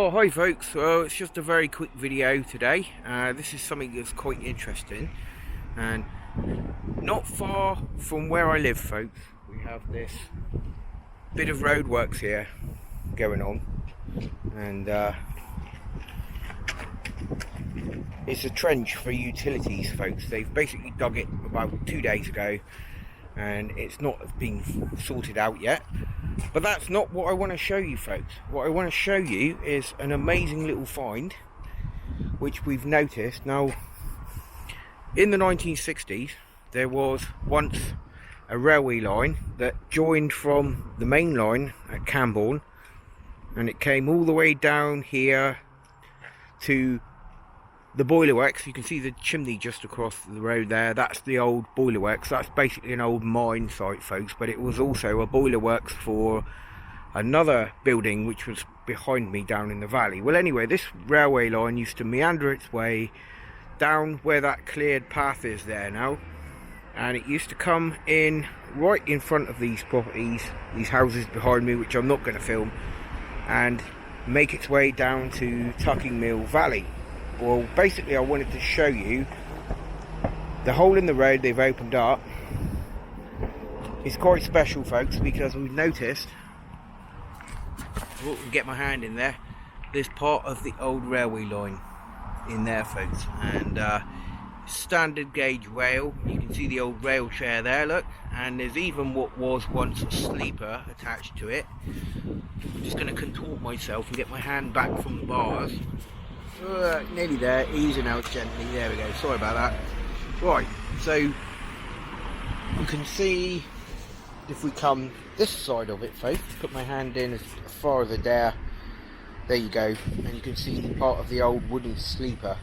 Oh, hi folks. Well, it's just a very quick video today. This is something that's quite interesting, and not far from where I live, folks, we have this bit of roadworks here going on, and it's a trench for utilities, folks. They've basically dug it about 2 days ago, and it's not been sorted out yet. But that's not what I want to show you, folks. What I want to show you is an amazing little find which we've noticed. Now, in the 1960s there was once a railway line that joined from the main line at Camborne, and it came all the way down here to the boiler works. You can see the chimney just across the road there. That's the old boiler works. That's basically an old mine site, folks, but it was also a boiler works for another building which was behind me down in the valley. Well, anyway, this railway line used to meander its way down where that cleared path is there now, and it used to come in right in front of these properties, these houses behind me, which I'm not going to film, and make its way down to Tucking Mill Valley. Well, basically I wanted to show you the hole in the road they've opened up. It's quite special, folks, because we've noticed, I can get my hand in there, there's part of the old railway line in there, folks, and standard gauge rail. You can see the old rail chair there, look, and there's even what was once a sleeper attached to it. I'm just going to contort myself and get my hand back from the bars. Nearly there, easing out gently, there we go, sorry about that. Right, so you can see, if we come this side of it, folks, put my hand in as far as I dare, there you go, and you can see part of the old wooden sleeper,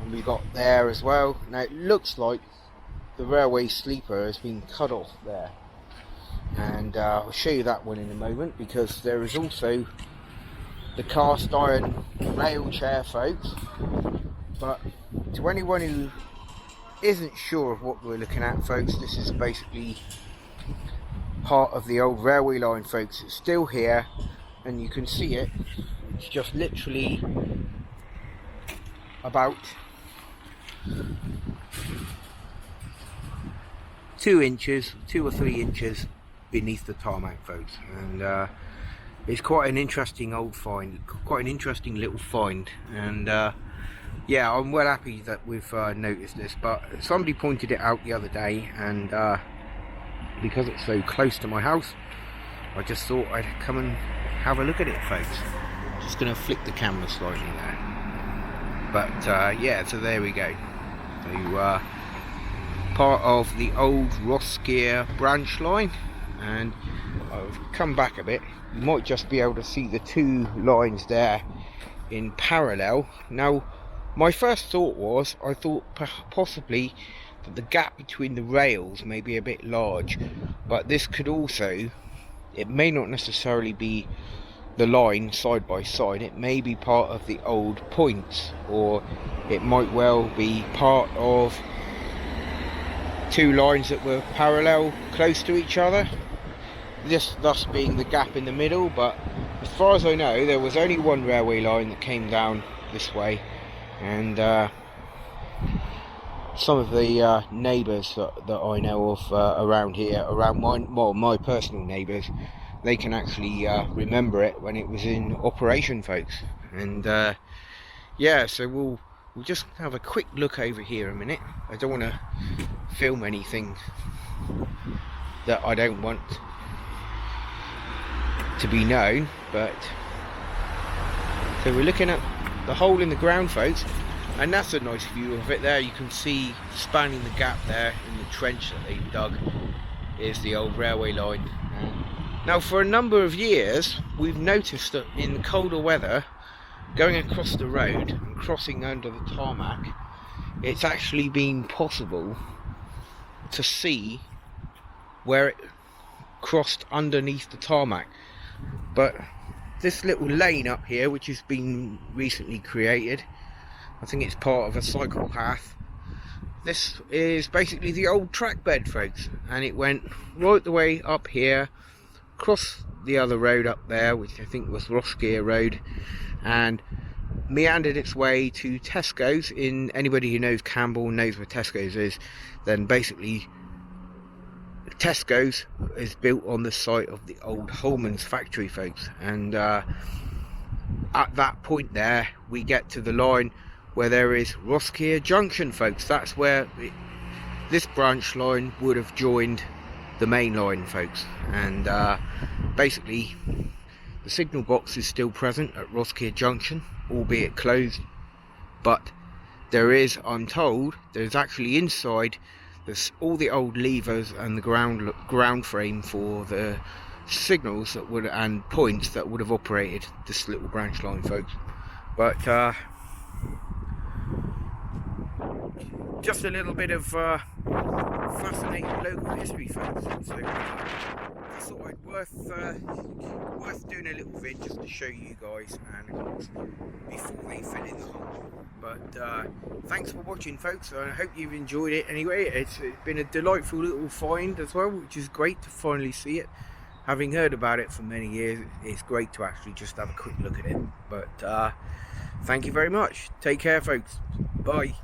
and we got there as well. Now it looks like the railway sleeper has been cut off there, and I'll show you that one in a moment, because there is also the cast iron rail chair, folks. But to anyone who isn't sure of what we're looking at, folks, this is basically part of the old railway line, folks. It's still here, and you can see it. It's just literally about 2 or 3 inches beneath the tarmac, folks, and it's quite an interesting old find, quite an interesting little find, and yeah, I'm well happy that we've noticed this. But somebody pointed it out the other day, and because it's so close to my house, I just thought I'd come and have a look at it, folks. Just going to flick the camera slightly there, but yeah, so there we go. So part of the old Roskear Branchline, and I've come back a bit. You might just be able to see the 2 lines there in parallel. Now, my first thought was, I thought possibly that the gap between the rails may be a bit large, but this could also, it may not necessarily be the line side by side, it may be part of the old points, or it might well be part of 2 lines that were parallel close to each other, this thus being the gap in the middle. But as far as I know, there was only one railway line that came down this way, and some of the neighbours that I know of around here, around my personal neighbours, they can actually remember it when it was in operation, folks. And yeah, so we'll just have a quick look over here a minute. I don't want to film anything that I don't want to be known, but so we're looking at the hole in the ground, folks, and that's a nice view of it there. You can see spanning the gap there in the trench that they've dug is the old railway line. Now, for a number of years we've noticed that in the colder weather, going across the road and crossing under the tarmac, it's actually been possible to see where it crossed underneath the tarmac. But this little lane up here, which has been recently created, I think it's part of a cycle path, this is basically the old track bed, folks, and it went right the way up here, across the other road up there, which I think was Roskear Road, and meandered its way to Tesco's. In anybody who knows Campbell knows where Tesco's is. Then basically Tesco's is built on the site of the old Holman's factory, folks, and at that point there we get to the line where there is Roskear Junction, folks. That's where this branch line would have joined the main line, folks, and basically the signal box is still present at Roskear Junction, albeit closed, but there is, I'm told, there's actually inside there's all the old levers and the ground frame for the signals that would and points that would have operated this little branch line, folks. But just a little bit of fascinating local history, folks. So I thought it worth doing a little vid just to show you guys, and of course before they fill in the hole. But thanks for watching, folks. I hope you've enjoyed it anyway. It's been a delightful little find as well, which is great to finally see it. Having heard about it for many years, it's great to actually just have a quick look at it. But thank you very much. Take care, folks. Bye.